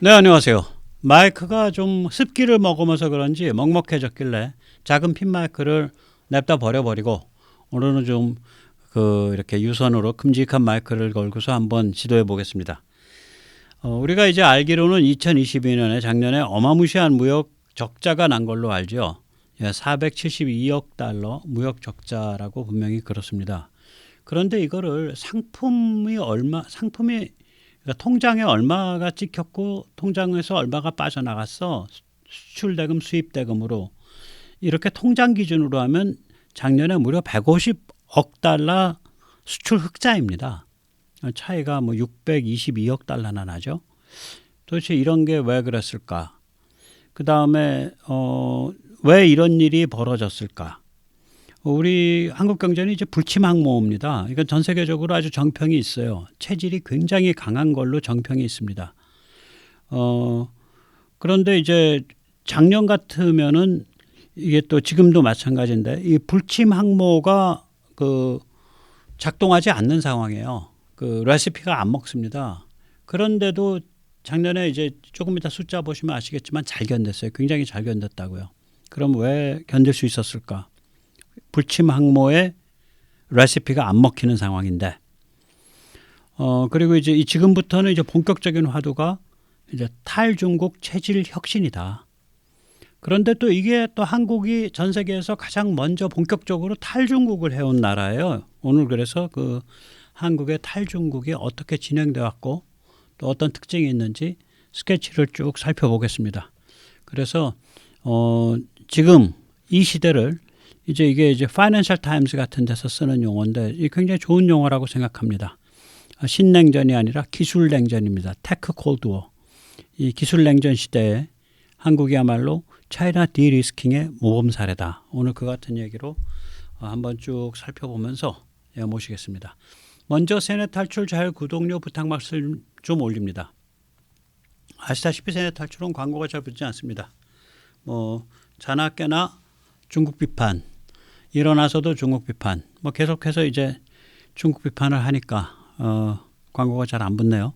네, 안녕하세요. 마이크가 좀 습기를 먹으면서 그런지 먹먹해졌길래 작은 핀 마이크를 냅다 버려버리고 오늘은 좀 이렇게 유선으로 큼직한 마이크를 걸고서 한번 시도해 보겠습니다. 우리가 이제 알기로는 2022년에 작년에 어마무시한 무역 적자가 난 걸로 알죠. 472억 달러 무역 적자라고 분명히 그렇습니다. 그런데 이거를 상품이 그러니까 통장에 얼마가 찍혔고 통장에서 얼마가 빠져나갔어. 수출 대금, 수입 대금으로 이렇게 통장 기준으로 하면 작년에 무려 150억 달러 수출 흑자입니다. 차이가 뭐 622억 달러나 나죠. 도대체 이런 게 왜 그랬을까? 그 다음에 왜 이런 일이 벌어졌을까? 우리 한국 경제는 이제 불침항모입니다. 이건 전 세계적으로 아주 정평이 있어요. 체질이 굉장히 강한 걸로 정평이 있습니다. 그런데 이제 작년 같으면은 이게 또 지금도 마찬가지인데 이 불침항모가 작동하지 않는 상황이에요. 레시피가 안 먹습니다. 그런데도 작년에 이제 조금 이따 숫자 보시면 아시겠지만 잘 견뎠어요. 굉장히 잘 견뎠다고요. 그럼 왜 견딜 수 있었을까? 불침 항모의 레시피가 안 먹히는 상황인데, 그리고 이제 지금부터는 이제 본격적인 화두가 이제 탈중국 체질 혁신이다. 그런데 또 이게 또 한국이 전 세계에서 가장 먼저 본격적으로 탈중국을 해온 나라예요. 오늘 그래서 한국의 탈중국이 어떻게 진행돼 왔고 또 어떤 특징이 있는지 스케치를 쭉 살펴보겠습니다. 그래서 지금 이 시대를 이게 파이낸셜 타임스 같은 데서 쓰는 용어인데 이 굉장히 좋은 용어라고 생각합니다. 신냉전이 아니라 기술냉전입니다. 테크 콜드워. 이 기술냉전 시대에 한국이야말로 차이나 디리스킹의 모범 사례다. 오늘 그 같은 얘기로 한번 쭉 살펴보면서 모시겠습니다. 먼저 세뇌 탈출 자유 구독료 부탁 말씀 좀 올립니다. 아시다시피 세뇌 탈출은 광고가 잘 붙지 않습니다. 자나 깨나 중국 비판, 일어나서도 중국 비판, 계속해서 이제 중국 비판을 하니까 광고가 잘 안 붙네요.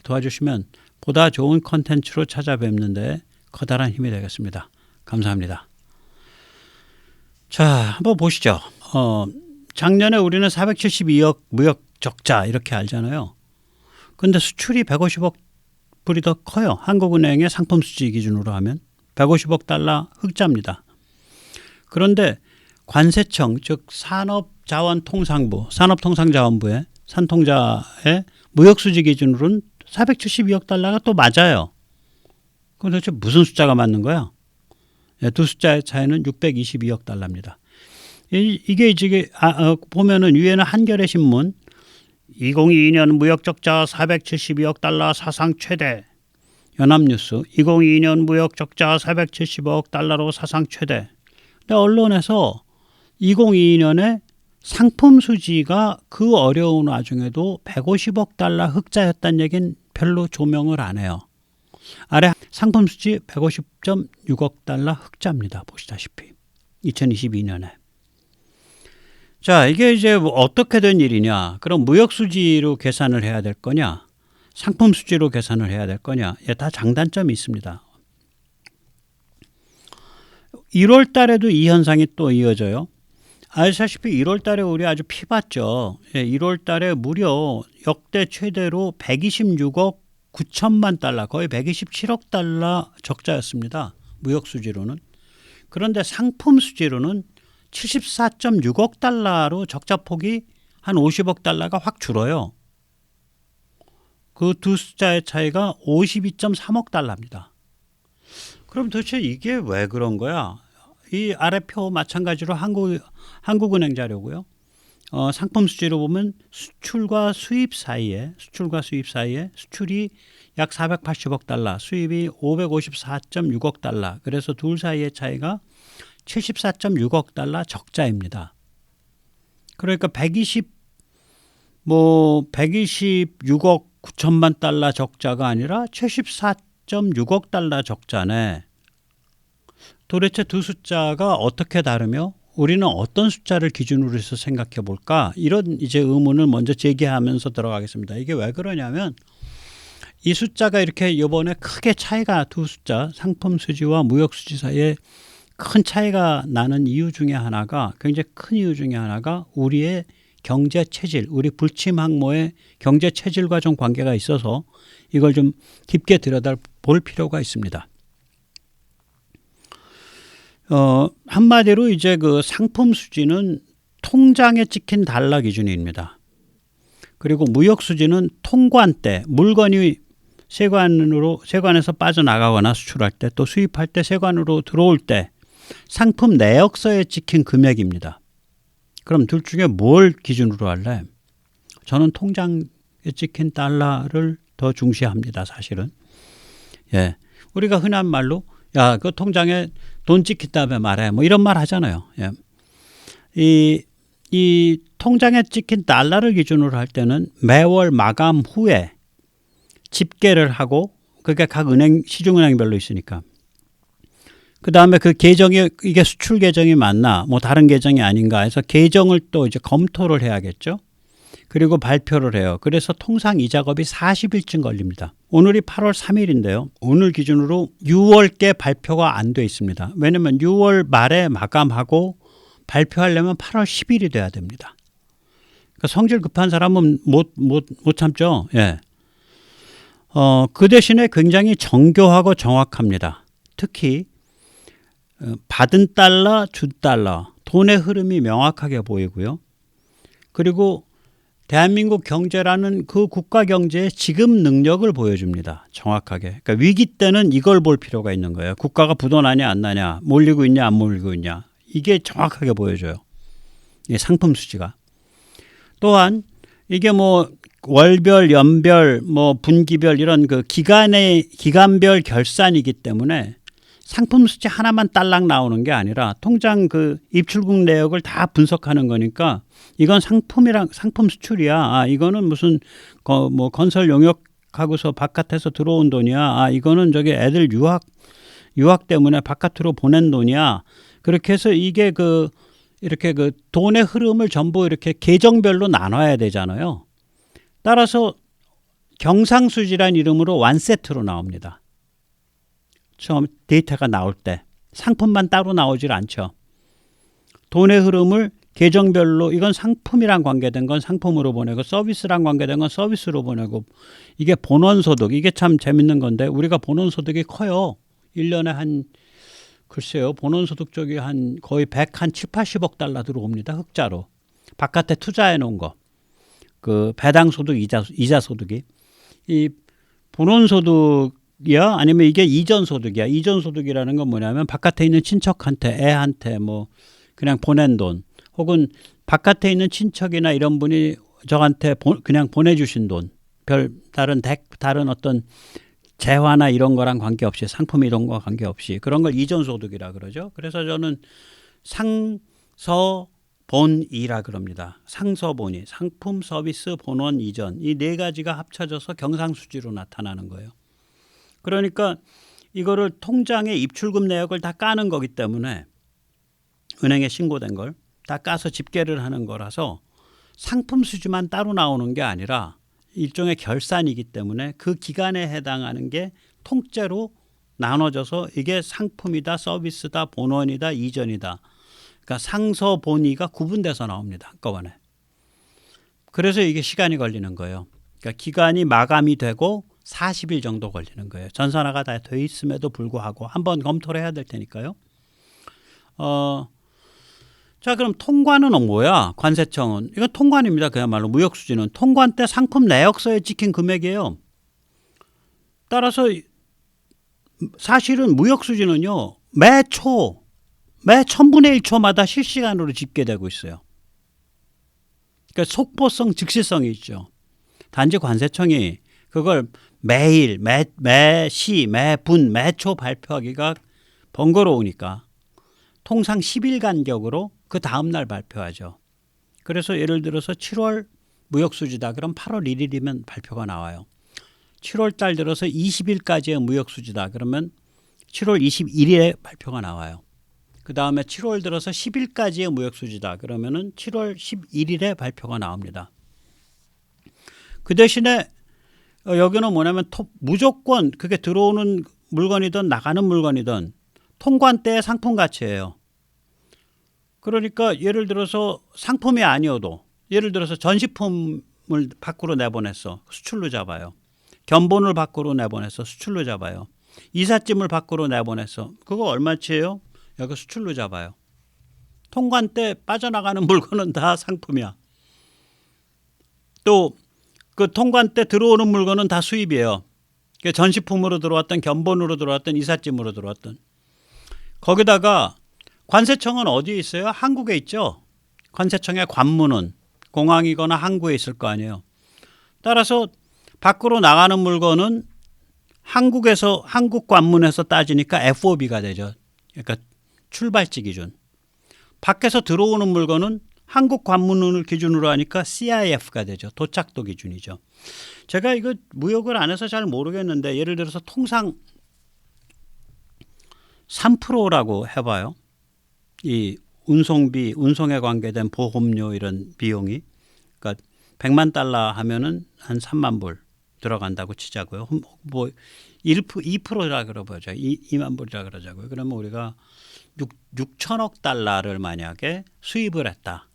도와주시면 보다 좋은 컨텐츠로 찾아뵙는데 커다란 힘이 되겠습니다. 감사합니다. 자, 한번 보시죠. 작년에 우리는 472억 무역 적자 이렇게 알잖아요. 그런데 수출이 150억 불이 더 커요. 한국은행의 상품 수지 기준으로 하면 150억 달러 흑자입니다. 그런데 관세청 즉 산업통상자원부의 산통자의 무역수지 기준으로는 472억 달러가 또 맞아요. 그럼 도대체 무슨 숫자가 맞는 거야? 두 숫자의 차이는 622억 달러입니다. 이게 보면은 위에는 한겨레 신문 2022년 무역적자 472억 달러 사상 최대, 연합뉴스 2022년 무역적자 470억 달러로 사상 최대. 근데 언론에서 2022년에 상품 수지가 그 어려운 와중에도 150억 달러 흑자였다는 얘기는 별로 조명을 안 해요. 아래 상품 수지 150.6억 달러 흑자입니다. 보시다시피 2022년에. 자, 이게 이제 어떻게 된 일이냐? 그럼 무역 수지로 계산을 해야 될 거냐? 상품 수지로 계산을 해야 될 거냐? 다 장단점이 있습니다. 1월 달에도 이 현상이 또 이어져요. 아시다시피 1월 달에 우리 아주 피봤죠. 1월 달에 무려 역대 최대로 126억 9천만 달러, 거의 127억 달러 적자였습니다. 무역 수지로는. 그런데 상품 수지로는 74.6억 달러로 적자폭이 한 50억 달러가 확 줄어요. 그 두 숫자의 차이가 52.3억 달러입니다. 그럼 도대체 이게 왜 그런 거야? 이 아래 표 마찬가지로 한국은행 자료고요. 상품 수지로 보면 수출과 수입 사이에 수출이 약 480억 달러, 수입이 554.6억 달러. 그래서 둘 사이의 차이가 74.6억 달러 적자입니다. 그러니까 126억 9천만 달러 적자가 아니라 74.6억 달러 적자네. 도대체 두 숫자가 어떻게 다르며 우리는 어떤 숫자를 기준으로 해서 생각해 볼까? 이런 이제 의문을 먼저 제기하면서 들어가겠습니다. 이게 왜 그러냐면 이 숫자가 이렇게 이번에 크게 차이가 두 숫자 상품 수지와 무역 수지 사이에 큰 차이가 나는 이유 중에 하나가 굉장히 큰 이유 중에 하나가 우리의 경제 체질, 우리 불침 항모의 경제 체질과 좀 관계가 있어서 이걸 좀 깊게 들여다볼 필요가 있습니다. 한마디로 이제 그 상품 수지는 통장에 찍힌 달러 기준입니다. 그리고 무역 수지는 통관 때 물건이 세관에서 빠져나가거나 수출할 때 또 수입할 때 세관으로 들어올 때 상품 내역서에 찍힌 금액입니다. 그럼 둘 중에 뭘 기준으로 할래? 저는 통장에 찍힌 달러를 더 중시합니다. 사실은. 예, 우리가 흔한 말로 야, 그 통장에 돈 찍힌다며 말해. 뭐 이런 말 하잖아요. 예. 이 통장에 찍힌 달러를 기준으로 할 때는 매월 마감 후에 집계를 하고 그게 각 은행 시중은행별로 있으니까 그 다음에 그 계정이 이게 수출 계정이 맞나 뭐 다른 계정이 아닌가 해서 계정을 또 이제 검토를 해야겠죠. 그리고 발표를 해요. 그래서 통상 이 작업이 40일쯤 걸립니다. 오늘이 8월 3일인데요. 오늘 기준으로 6월께 발표가 안 돼 있습니다. 왜냐하면 6월 말에 마감하고 발표하려면 8월 10일이 돼야 됩니다. 그러니까 성질 급한 사람은 못 참죠. 예. 그 대신에 굉장히 정교하고 정확합니다. 특히 받은 달러, 준 달러, 돈의 흐름이 명확하게 보이고요. 그리고 대한민국 경제라는 그 국가 경제의 지급 능력을 보여줍니다. 정확하게. 그러니까 위기 때는 이걸 볼 필요가 있는 거예요. 국가가 부도 나냐 안 나냐, 몰리고 있냐 안 몰리고 있냐. 이게 정확하게 보여줘요. 이 상품 수지가. 또한 이게 뭐 월별, 연별, 뭐 분기별 이런 그 기간별 결산이기 때문에 상품 수지 하나만 딸랑 나오는 게 아니라 통장 그 입출국 내역을 다 분석하는 거니까 이건 상품 수출이야. 아, 이거는 무슨 뭐 건설 용역하고서 바깥에서 들어온 돈이야. 아, 이거는 저기 애들 유학 때문에 바깥으로 보낸 돈이야. 그렇게 해서 이게 이렇게 그 돈의 흐름을 전부 이렇게 계정별로 나눠야 되잖아요. 따라서 경상수지란 이름으로 완세트로 나옵니다. 처음 데이터가 나올 때 상품만 따로 나오질 않죠. 돈의 흐름을 계정별로 이건 상품이랑 관계된 건 상품으로 보내고 서비스랑 관계된 건 서비스로 보내고 이게 본원소득 이게 참 재밌는 건데 우리가 본원소득이 커요. 1년에 한 글쎄요. 본원소득 쪽이 한 거의 7, 80억 달러 들어옵니다. 흑자로. 바깥에 투자해 놓은 거. 그 배당소득 이자 소득이. 이 본원소득이야? 아니면 이게 이전소득이야? 이전소득이라는 건 뭐냐면 바깥에 있는 친척한테 애한테 뭐 그냥 보낸 돈 혹은 바깥에 있는 친척이나 이런 분이 저한테 그냥 보내주신 돈 별 다른 어떤 재화나 이런 거랑 관계없이 상품 이런 거와 관계없이 그런 걸 이전소득이라 그러죠. 그래서 저는 상서본이라 그럽니다. 상서본이 상품 서비스 본원 이전 이 네 가지가 합쳐져서 경상수지로 나타나는 거예요. 그러니까 이거를 통장에 입출금 내역을 다 까는 거기 때문에 은행에 신고된 걸 다 까서 집계를 하는 거라서 상품 수지만 따로 나오는 게 아니라 일종의 결산이기 때문에 그 기간에 해당하는 게 통째로 나눠져서 이게 상품이다, 서비스다, 본원이다, 이전이다. 그러니까 상서, 본이가 구분돼서 나옵니다. 한꺼번에. 그래서 이게 시간이 걸리는 거예요. 그러니까 기간이 마감이 되고 40일 정도 걸리는 거예요. 전산화가 다 돼 있음에도 불구하고 한번 검토를 해야 될 테니까요. 자, 그럼 통관은 뭐야? 관세청은. 이건 통관입니다. 그야말로 무역수지는. 통관 때 상품 내역서에 찍힌 금액이에요. 따라서 사실은 무역수지는요. 매 1000분의 1초마다 실시간으로 집계되고 있어요. 그러니까 속보성, 즉시성이 있죠. 단지 관세청이 그걸 매일, 매시, 매분, 매초 발표하기가 번거로우니까 통상 10일 간격으로 그 다음날 발표하죠. 그래서 예를 들어서 7월 무역수지다. 그럼 8월 1일이면 발표가 나와요. 7월 달 들어서 20일까지의 무역수지다. 그러면 7월 21일에 발표가 나와요. 그 다음에 7월 들어서 10일까지의 무역수지다. 그러면은 7월 11일에 발표가 나옵니다. 그 대신에 여기는 뭐냐면 무조건 그게 들어오는 물건이든 나가는 물건이든 통관대의 상품 가치예요. 그러니까 예를 들어서 상품이 아니어도 예를 들어서 전시품을 밖으로 내보냈어. 수출로 잡아요. 견본을 밖으로 내보냈어. 수출로 잡아요. 이삿짐을 밖으로 내보냈어. 그거 얼마치예요? 여기 수출로 잡아요. 통관대 빠져나가는 물건은 다 상품이야. 또 그 통관대 들어오는 물건은 다 수입이에요. 전시품으로 들어왔던 견본으로 들어왔던 이삿짐으로 들어왔던. 거기다가 관세청은 어디에 있어요? 한국에 있죠. 관세청의 관문은 공항이거나 항구에 있을 거 아니에요. 따라서 밖으로 나가는 물건은 한국에서 한국 관문에서 따지니까 FOB가 되죠. 그러니까 출발지 기준. 밖에서 들어오는 물건은 한국 관문을 기준으로 하니까 CIF가 되죠. 도착도 기준이죠. 제가 이거 무역을 안 해서 잘 모르겠는데 예를 들어서 통상 3%라고 해봐요. 이 운송비, 운송에 관계된 보험료 이런 비용이. 그러니까 100만 달러 하면은 한 3만 불 들어간다고 치자고요. 뭐 2%라 그러보죠. 2만 불이라 그러자고요. 그러면 우리가 6천억 달러를 만약에 수입을 했다.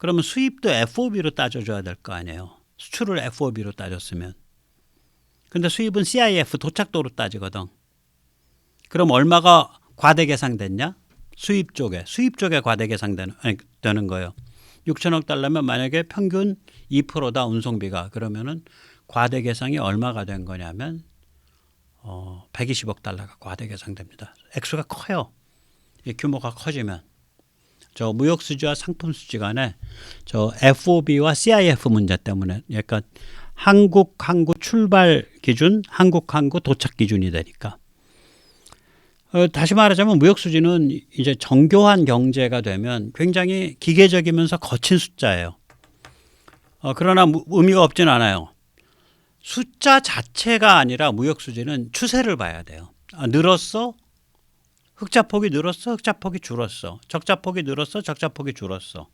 그러면 수입도 FOB로 따져줘야 될 거 아니에요. 수출을 FOB로 따졌으면. 근데 수입은 CIF 도착도로 따지거든. 그럼 얼마가 과대계상됐냐? 수입 쪽에 과대계상되는 거예요. 6천억 달러면 만약에 평균 2%다 운송비가. 그러면은 과대계상이 얼마가 된 거냐면 120억 달러가 과대계상됩니다. 액수가 커요. 이 규모가 커지면. 저 무역수지와 상품수지 간에 저 FOB와 CIF 문제 때문에 약간 한국 항구 출발 기준, 한국 항구 도착 기준이 되니까. 다시 말하자면 무역수지는 이제 정교한 경제가 되면 굉장히 기계적이면서 거친 숫자예요. 그러나 의미가 없진 않아요. 숫자 자체가 아니라 무역수지는 추세를 봐야 돼요. 늘었어? 흑자폭이 늘었어? 흑자폭이 줄었어? 적자폭이 늘었어? 적자폭이 줄었어?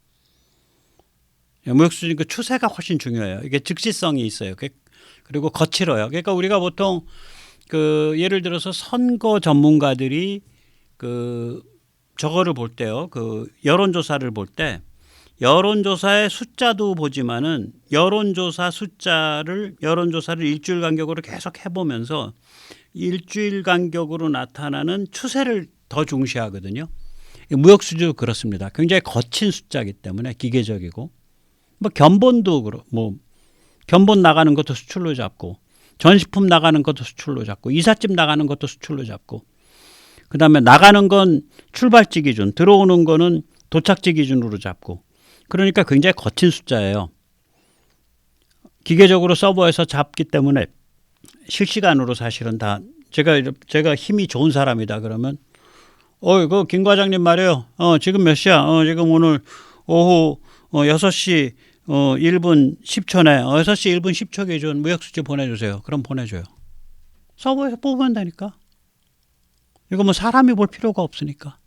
무역수지는 그 추세가 훨씬 중요해요. 이게 즉시성이 있어요. 그리고 거칠어요. 그러니까 우리가 보통 그 예를 들어서 선거 전문가들이 그 저거를 볼 때요. 그 여론조사를 볼 때 여론조사의 숫자도 보지만은 여론조사를 일주일 간격으로 계속 해보면서 일주일 간격으로 나타나는 추세를 더 중시하거든요. 무역수지도 그렇습니다. 굉장히 거친 숫자이기 때문에 기계적이고 뭐 견본도 견본 나가는 것도 수출로 잡고 전시품 나가는 것도 수출로 잡고 이삿짐 나가는 것도 수출로 잡고 그다음에 나가는 건 출발지 기준 들어오는 거는 도착지 기준으로 잡고 그러니까 굉장히 거친 숫자예요. 기계적으로 서버에서 잡기 때문에 실시간으로 사실은 다 제가 힘이 좋은 사람이다 그러면 그 김 과장님 말이에요. 지금 몇 시야? 지금 오늘 오후 6시 1분 10초네. 6시 1분 10초 기준 무역수지 보내주세요. 그럼 보내줘요. 서버에서 뽑으면 되니까. 이거 뭐 사람이 볼 필요가 없으니까.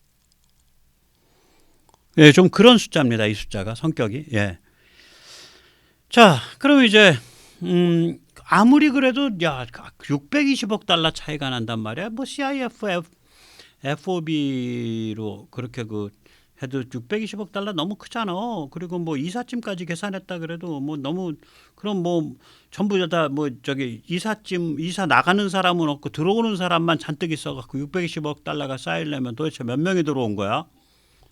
예, 좀 그런 숫자입니다. 이 숫자가 성격이. 예. 자, 그럼 이제 아무리 그래도 620억 달러 차이가 난단 말이야. 뭐 CIF, FOB로 그렇게 해도 620억 달러 너무 크잖아. 그리고 뭐 이삿짐까지 계산했다 그래도 뭐 너무 그럼 뭐 전부 다 뭐 저기 이사 나가는 사람은 없고 들어오는 사람만 잔뜩 있어갖고 620억 달러가 쌓이려면 도대체 몇 명이 들어온 거야?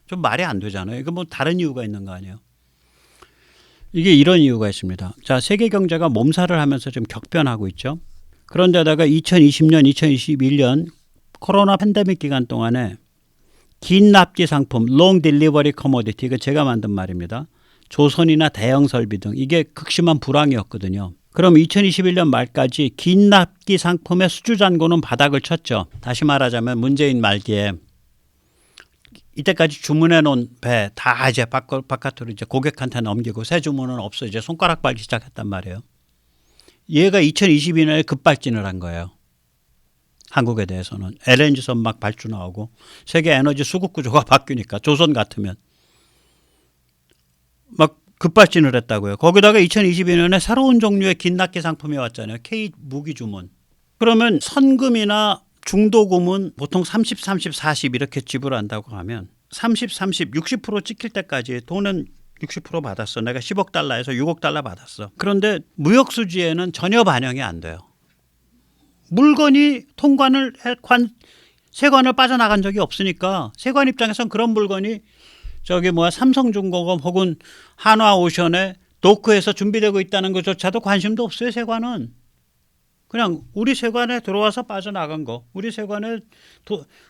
좀 말이 안 되잖아요. 이거 뭐 다른 이유가 있는 거 아니에요? 이게 이런 이유가 있습니다. 자, 세계 경제가 몸살을 하면서 좀 격변하고 있죠. 그런데다가 2020년, 2021년 코로나 팬데믹 기간 동안에 긴 납기 상품, long delivery commodity, 이거 제가 만든 말입니다. 조선이나 대형 설비 등 이게 극심한 불황이었거든요. 그럼 2021년 말까지 긴 납기 상품의 수주 잔고는 바닥을 쳤죠. 다시 말하자면 문재인 말기에 이때까지 주문해 놓은 배 다 이제 바깥으로 이제 고객한테 넘기고 새 주문은 없어 이제 손가락 빨기 시작했단 말이에요. 얘가 2022년에 급발진을 한 거예요. 한국에 대해서는 LNG선 막 발주 나오고 세계 에너지 수급 구조가 바뀌니까 조선 같으면 막 급발진을 했다고요. 거기다가 2022년에 새로운 종류의 긴납기 상품이 왔잖아요. K 무기 주문. 그러면 선금이나 중도금은 보통 30, 30, 40 이렇게 지불한다고 하면 30, 30, 60% 찍힐 때까지 돈은 60% 받았어. 내가 10억 달러에서 6억 달러 받았어. 그런데 무역수지에는 전혀 반영이 안 돼요. 물건이 세관을 빠져나간 적이 없으니까 세관 입장에선 그런 물건이 삼성중공업 혹은 한화오션에 도크에서 준비되고 있다는 것조차도 관심도 없어요. 세관은 그냥 우리 세관에 들어와서 빠져나간 거, 우리 세관에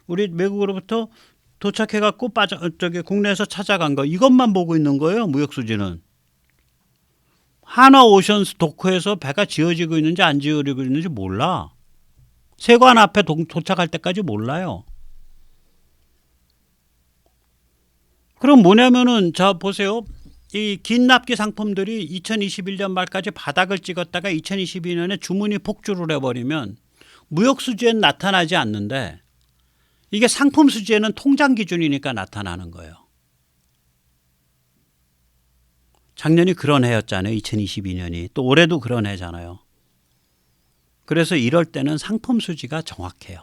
우리 외국으로부터 도착해갖고 국내에서 찾아간 거, 이것만 보고 있는 거예요. 무역수지는. 한화오션 도크에서 배가 지어지고 있는지 안 지어지고 있는지 몰라. 세관 앞에 도착할 때까지 몰라요. 그럼 뭐냐면은 자 보세요. 이 긴납기 상품들이 2021년 말까지 바닥을 찍었다가 2022년에 주문이 폭주를 해버리면 무역수지에는 나타나지 않는데 이게 상품수지에는 통장 기준이니까 나타나는 거예요. 작년이 그런 해였잖아요. 2022년이. 또 올해도 그런 해잖아요. 그래서 이럴 때는 상품수지가 정확해요.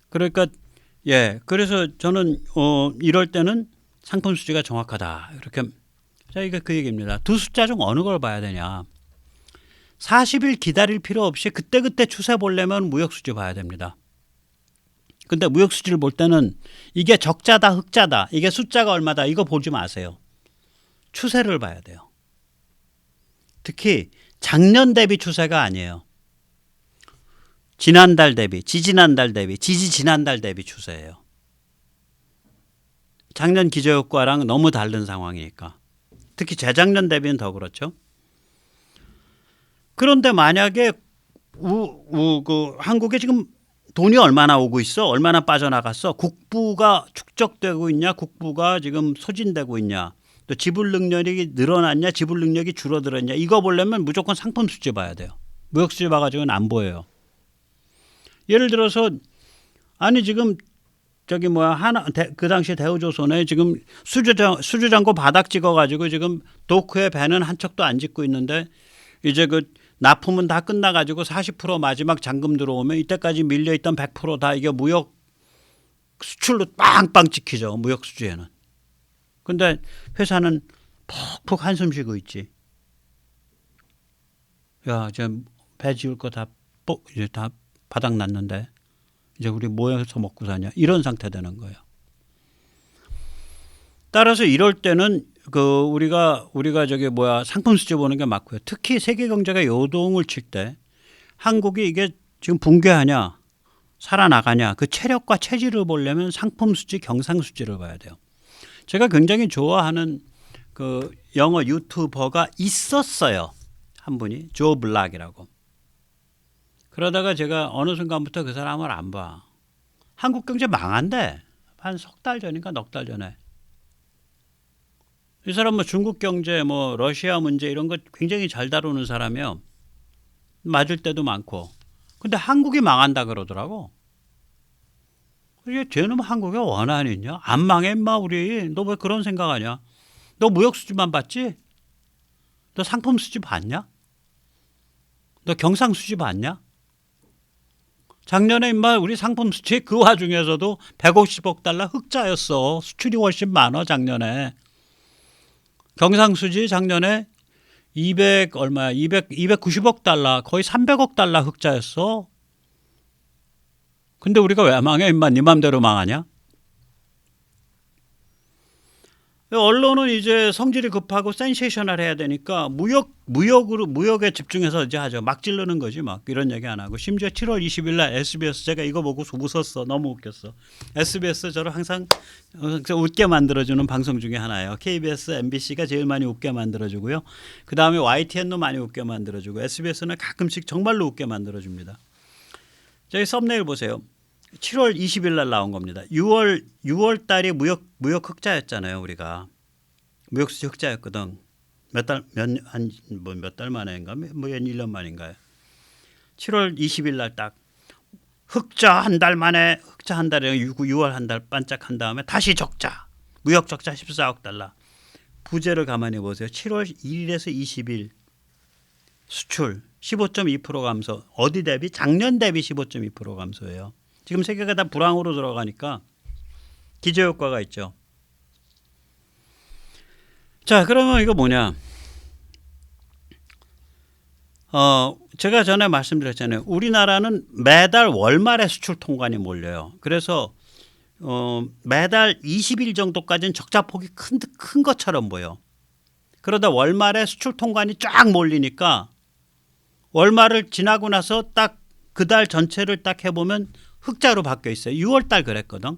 그러니까 그래서 저는 이럴 때는 상품 수지가 정확하다. 이렇게 이게 그 얘기입니다. 두 숫자 중 어느 걸 봐야 되냐. 40일 기다릴 필요 없이 그때그때 추세 보려면 무역수지 봐야 됩니다. 근데 무역수지를 볼 때는 이게 적자다 흑자다 이게 숫자가 얼마다 이거 보지 마세요. 추세를 봐야 돼요. 특히 작년 대비 추세가 아니에요. 지난달 대비, 지지난달 대비, 지지지난달 대비 추세예요. 작년 기저효과랑 너무 다른 상황이니까. 특히 재작년 대비는 더 그렇죠. 그런데 만약에 한국에 지금 돈이 얼마나 오고 있어? 얼마나 빠져나갔어? 국부가 축적되고 있냐? 국부가 지금 소진되고 있냐? 또 지불 능력이 늘어났냐? 지불 능력이 줄어들었냐? 이거 보려면 무조건 상품 수지 봐야 돼요. 무역 수지 봐가지고는 안 보여요. 예를 들어서 지금 그 당시 대우조선에 지금 수주잔고 바닥 찍어가지고 지금 도크에 배는 한 척도 안 짓고 있는데 이제 그 납품은 다 끝나가지고 40% 마지막 잔금 들어오면 이때까지 밀려있던 100% 다 이게 무역 수출로 빵빵 찍히죠. 무역 수주에는. 근데 회사는 푹푹 한숨 쉬고 있지. 야, 이제 배 지을 거 이제 다 바닥 났는데 이제 우리 뭐 해서 먹고 사냐 이런 상태 되는 거예요. 따라서 이럴 때는 우리가 상품 수지 보는 게 맞고요. 특히 세계 경제가 요동을 칠 때 한국이 이게 지금 붕괴하냐 살아나가냐 그 체력과 체질을 보려면 상품 수지 경상 수지를 봐야 돼요. 제가 굉장히 좋아하는 그 영어 유튜버가 있었어요. 한 분이 조 블락이라고. 그러다가 제가 어느 순간부터 그 사람을 안 봐. 한국 경제 망한대. 한 석 달 전인가 넉 달 전에. 이 사람 중국 경제 러시아 문제 이런 거 굉장히 잘 다루는 사람이요. 맞을 때도 많고. 근데 한국이 망한다 그러더라고. 이게 쟤는 한국에 원한이 있냐? 안 망해 인마 우리. 너 왜 그런 생각하냐? 너 무역 수지만 봤지? 너 상품 수지 봤냐? 너 경상 수지 봤냐? 작년에 인마 우리 상품 수지 그 와중에서도 150억 달러 흑자였어. 수출이 훨씬 많아 작년에. 경상 수지 작년에 290억 달러 거의 300억 달러 흑자였어. 근데 우리가 왜 망해 인마 네 맘대로 망하냐? 언론은 이제 성질이 급하고 센세이셔널 해야 되니까 무역에 집중해서 이제 하죠. 막 찌르는 거지 막 이런 얘기 안 하고. 심지어 7월 20일 날 SBS 제가 이거 보고 웃었어. 너무 웃겼어. SBS 저를 항상 웃게 만들어주는 방송 중에 하나예요. KBS, MBC가 제일 많이 웃게 만들어주고요. 그 다음에 YTN도 많이 웃게 만들어주고 SBS는 가끔씩 정말로 웃게 만들어줍니다. 저기 썸네일 보세요. 7월 20일 날 나온 겁니다. 6월 달이 무역 흑자였잖아요. 우리가 무역수지 흑자였거든. 몇 달 만인가? 1년 만인가요? 7월 20일 날 딱 흑자 한 달 만에 흑자 한 달에 6월 한 달 반짝한 다음에 다시 적자. 무역 적자 14억 달러. 부재를 가만히 보세요. 7월 1일에서 20일 수출 15.2% 감소. 어디 대비? 작년 대비 15.2% 감소예요. 지금 세계가 다 불황으로 들어가니까 기저효과가 있죠. 자, 그러면 이거 뭐냐? 제가 전에 말씀드렸잖아요. 우리나라는 매달 월말에 수출 통관이 몰려요. 그래서 매달 20일 정도까지는 적자폭이 큰 것처럼 보여. 그러다 월말에 수출 통관이 쫙 몰리니까 월말을 지나고 나서 딱 그 달 전체를 딱 해보면 흑자로 바뀌어 있어요. 6월 달 그랬거든.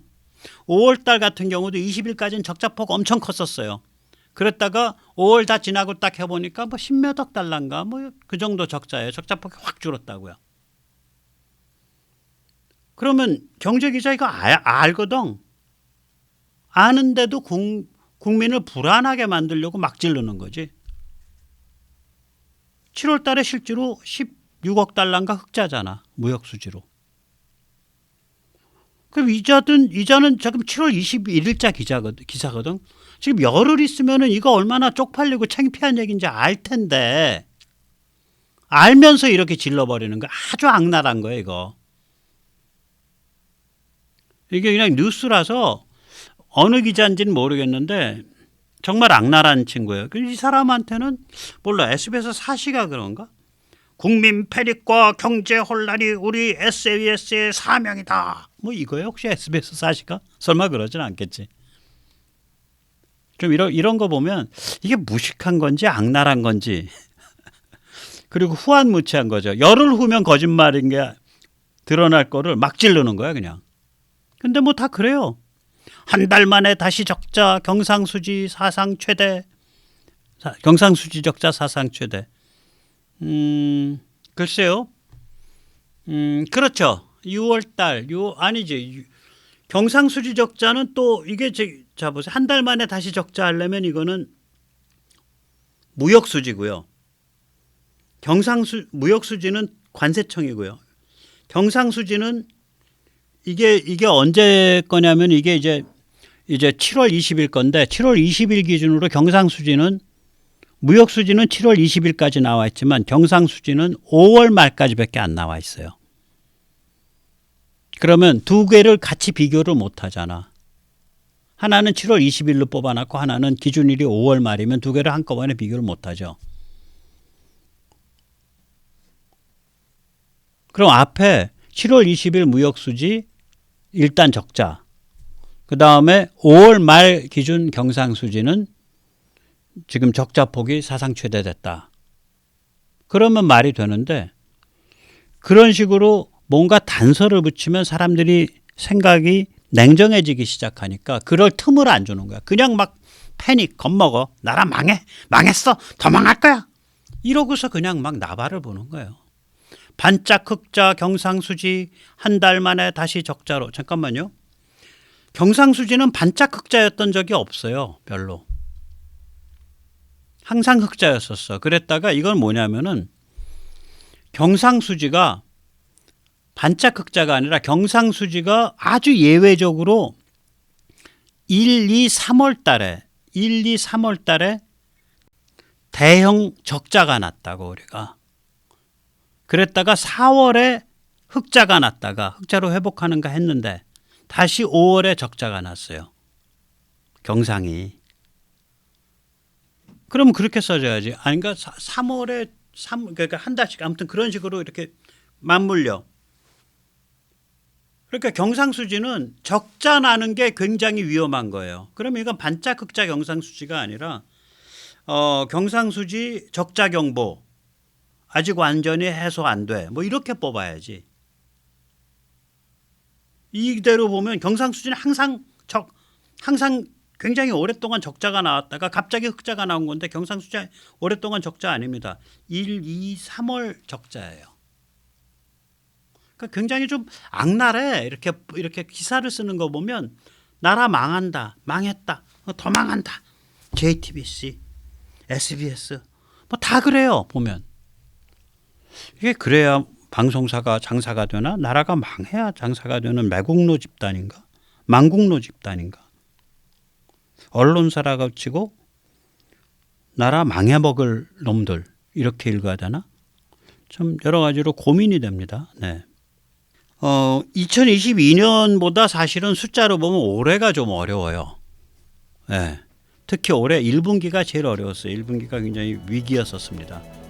5월 달 같은 경우도 20일까지는 적자폭 엄청 컸었어요. 그랬다가 5월 다 지나고 딱 해보니까 뭐 10몇 억 달러인가 뭐 그 정도 적자예요. 적자폭이 확 줄었다고요. 그러면 경제기자 이거 알거든. 아는데도 국민을 불안하게 만들려고 막 지르는 거지. 7월 달에 실제로 16억 달러인가 흑자잖아. 무역 수지로. 그럼 이자는 지금 7월 21일자 기사거든. 지금 열흘 있으면은 이거 얼마나 쪽팔리고 창피한 얘기인지 알 텐데 알면서 이렇게 질러버리는 거 아주 악랄한 거예요. 이게 그냥 뉴스라서 어느 기자인지는 모르겠는데 정말 악랄한 친구예요. 이 사람한테는 몰라. SBS 사시가 그런가? 국민 패닉과 경제 혼란이 우리 SBS의 사명이다. 뭐 이거예요? 혹시 SBS 사시가? 설마 그러진 않겠지. 좀 이런 거 보면 이게 무식한 건지 악랄한 건지 그리고 후한무치한 거죠. 열흘 후면 거짓말인 게 드러날 거를 막 지르는 거야 그냥. 근데 뭐 다 그래요. 한 달 만에 다시 적자, 경상수지 사상 최대. 경상수지 적자 사상 최대. 글쎄요. 그렇죠. 6월 달, 아니지. 경상수지 적자는 또 이게 자 보세요. 한 달 만에 다시 적자 하려면 이거는 무역수지고요. 무역수지는 관세청이고요. 경상수지는 이게 언제 거냐면 이게 이제 7월 20일 건데 7월 20일 기준으로 경상수지는 무역수지는 7월 20일까지 나와 있지만 경상수지는 5월 말까지밖에 안 나와 있어요. 그러면 두 개를 같이 비교를 못 하잖아. 하나는 7월 20일로 뽑아놨고 하나는 기준일이 5월 말이면 두 개를 한꺼번에 비교를 못 하죠. 그럼 앞에 7월 20일 무역수지 일단 적자. 그 다음에 5월 말 기준 경상수지는 지금 적자폭이 사상 최대됐다. 그러면 말이 되는데 그런 식으로 뭔가 단서를 붙이면 사람들이 생각이 냉정해지기 시작하니까 그럴 틈을 안 주는 거야. 그냥 막 패닉 겁먹어. 나라 망했어. 더 망할 거야. 이러고서 그냥 막 나발을 보는 거예요. 반짝 흑자 경상수지 한 달 만에 다시 적자로. 잠깐만요. 경상수지는 반짝 흑자였던 적이 없어요. 별로. 항상 흑자였었어. 그랬다가 이건 뭐냐면은 경상수지가 반짝 흑자가 아니라 경상수지가 아주 예외적으로 1, 2, 3월 달에 대형 적자가 났다고 우리가. 그랬다가 4월에 흑자가 났다가 흑자로 회복하는가 했는데 다시 5월에 적자가 났어요. 경상이. 그럼 그렇게 써줘야지. 아니, 그러니까 3월에 그러니까 한 달씩 아무튼 그런 식으로 이렇게 맞물려. 그러니까 경상수지는 적자 나는 게 굉장히 위험한 거예요. 그럼 이건 반짝 흑자 경상수지가 아니라 경상수지 적자 경보 아직 완전히 해소 안 돼. 뭐 이렇게 뽑아야지. 이대로 보면 경상수지는 항상 굉장히 오랫동안 적자가 나왔다가 갑자기 흑자가 나온 건데 경상수지 오랫동안 적자 아닙니다. 1, 2, 3월 적자예요. 그러니까 굉장히 좀 악랄해. 이렇게 기사를 쓰는 거 보면 나라 망한다, 망했다, 더 망한다. JTBC, SBS 뭐 다 그래요. 보면 이게 그래야 방송사가 장사가 되나? 나라가 망해야 장사가 되는 매국노 집단인가? 망국노 집단인가? 언론사라고 치고 나라 망해먹을 놈들 이렇게 읽어야 되나? 참 여러 가지로 고민이 됩니다. 네. 2022년보다 사실은 숫자로 보면 올해가 좀 어려워요. 네. 특히 올해 1분기가 제일 어려웠어요. 1분기가 굉장히 위기였었습니다.